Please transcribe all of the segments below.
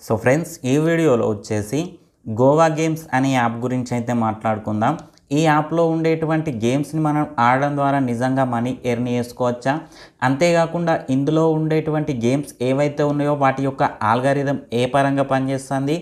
So friends, ఈ వీడియోలో వచ్చేసి గోవా గేమ్స్ అనే యాప్ గురించి అయితే మాట్లాడుకుందాం. ఈ యాప్లో ఉండేటువంటి గేమ్స్ని మనం ఆడడం ద్వారా నిజంగా మనీ ఎర్న్ చేసుకోవచ్చా, అంతేకాకుండా ఇందులో ఉండేటువంటి గేమ్స్ ఏవైతే ఉన్నాయో వాటి యొక్క ఆల్గారిథం ఏ పరంగా పనిచేస్తుంది,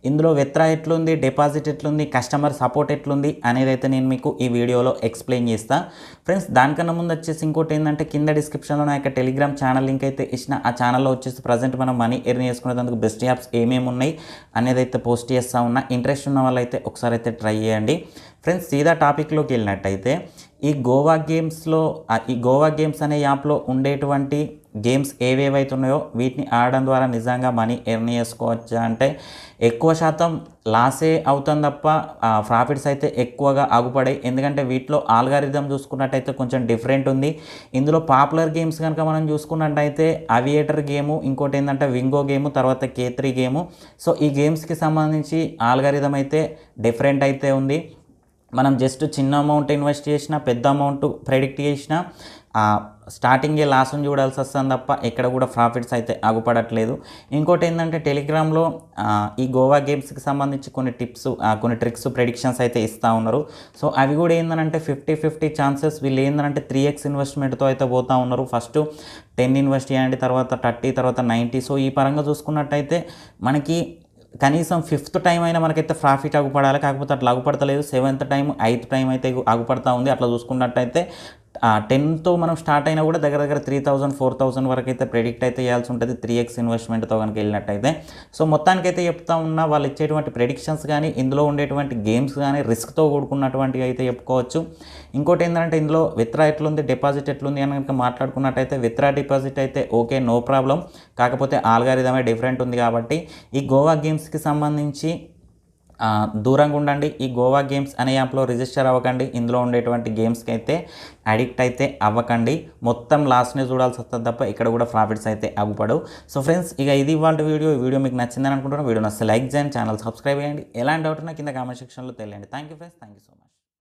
ఇందులో విత్డ్రా ఎట్లుంది, డిపాజిట్ ఎట్లుంది, కస్టమర్ సపోర్ట్ ఎట్లుంది అనేది అయితే నేను మీకు ఈ వీడియోలో ఎక్స్ప్లెయిన్ చేస్తాను. ఫ్రెండ్స్, దానికన్నా ముందు వచ్చేసి ఇంకోటి ఏంటంటే కింద డిస్క్రిప్షన్లో నా యొక్క టెలిగ్రామ్ ఛానల్ లింక్ అయితే ఇచ్చిన. ఆ ఛానల్లో వచ్చేసి ప్రజెంట్ మనం మనీ ఎర్న్ చేసుకునేందుకు బెస్ట్ యాప్స్ ఏమేమి ఉన్నాయి అనేది అయితే పోస్ట్ చేస్తూ ఉన్నా. ఇంట్రెస్ట్ ఉన్న వాళ్ళు అయితే ఒకసారి అయితే ట్రై చేయండి. ఫ్రెండ్స్, సీదా టాపిక్లోకి వెళ్ళినట్టయితే ఈ గోవా గేమ్స్ అనే యాప్లో ఉండేటువంటి గేమ్స్ ఏవేవైతే ఉన్నాయో వీటిని ఆడడం ద్వారా నిజంగా మనీ ఎర్న్ చేసుకోవచ్చా అంటే ఎక్కువ శాతం లాసే అవుతుంది తప్ప ప్రాఫిట్స్ అయితే ఎక్కువగా ఆగుపడాయి. ఎందుకంటే వీటిలో ఆల్గారిథం చూసుకున్నట్టయితే కొంచెం డిఫరెంట్ ఉంది. ఇందులో పాపులర్ గేమ్స్ కనుక మనం చూసుకున్నట్టయితే అవియేటర్ గేము, ఇంకోటి ఏంటంటే వింగో గేము, తర్వాత K3 గేము. సో ఈ గేమ్స్కి సంబంధించి ఆల్గారిథం అయితే డిఫరెంట్ అయితే ఉంది. మనం జస్ట్ చిన్న అమౌంట్ ఇన్వెస్ట్ చేసినా, పెద్ద అమౌంట్ ప్రెడిక్ట్ చేసినా స్టార్టింగే లాస్ని చూడాల్సి వస్తుంది తప్ప ఎక్కడ కూడా ప్రాఫిట్స్ అయితే ఆగుపడట్లేదు. ఇంకోటి ఏంటంటే టెలిగ్రామ్లో ఈ గోవా గేమ్స్కి సంబంధించి కొన్ని టిప్స్, కొన్ని ట్రిక్స్, ప్రెడిక్షన్స్ అయితే ఇస్తూ ఉన్నారు. సో అవి కూడా ఏంటంటే 50-50 ఛాన్సెస్. వీళ్ళు ఏంటంటే 3x ఇన్వెస్ట్మెంట్తో అయితే పోతూ ఉన్నారు. ఫస్ట్ 10 ఇన్వెస్ట్ చేయండి, తర్వాత 30, తర్వాత 90. సో ఈ పరంగా చూసుకున్నట్టయితే మనకి కనీసం 5th టైం అయినా మనకైతే ప్రాఫిట్ ఆగుపడాలి. కాకపోతే అట్లా ఆగుపడతలేదు. 7th టైం, 8th టైం అయితే ఆగుపడతా ఉంది. అట్లా చూసుకున్నట్టయితే 10తో మనం స్టార్ట్ అయినా కూడా దగ్గర 3000-4000 వరకు అయితే ప్రెడిక్ట్ అయితే చేయాల్సి ఉంటుంది 3x ఇన్వెస్ట్మెంట్తో కనుక వెళ్ళినట్టయితే. సో మొత్తానికైతే చెప్తా ఉన్నా, వాళ్ళు ఇచ్చేటువంటి ప్రెడిక్షన్స్ కానీ, ఇందులో ఉండేటువంటి గేమ్స్ కానీ రిస్క్తో కూడుకున్నటువంటివి అయితే చెప్పుకోవచ్చు. ఇంకోటి ఏంటంటే ఇందులో విత్డ్రా ఎట్లుంది, డిపాజిట్ ఎట్లుంది అని కనుక మాట్లాడుకున్నట్టయితే విత్డ్రా, డిపాజిట్ అయితే ఓకే, నో ప్రాబ్లం. కాకపోతే ఆల్గారిథమే డిఫరెంట్ ఉంది కాబట్టి ఈ గోవా గేమ్స్కి సంబంధించి దూరంగా ఉండండి. ఈ గోవా గేమ్స్ అనే యాప్లో రిజిస్టర్ అవ్వకండి. ఇందులో ఉండేటువంటి గేమ్స్కి అయితే అడిక్ట్ అయితే అవ్వకండి. మొత్తం లాస్నే చూడాల్సి వస్తుంది తప్ప ఇక్కడ కూడా ప్రాఫిట్స్ అయితే ఆగుపడవు. సో ఫ్రెండ్స్, ఇక ఇది ఇవాళ వీడియో. ఈ వీడియో మీకు నచ్చిందని అనుకుంటున్నాను. వీడియో నచ్చితే లైక్ చేయండి, ఛానల్ సబ్స్క్రైబ్ చేయండి. ఎలాంటి డౌట్ ఉన్నా కింద కామెంట్ సెక్షన్లో తెలియండి. Thank you friends, thank you so much.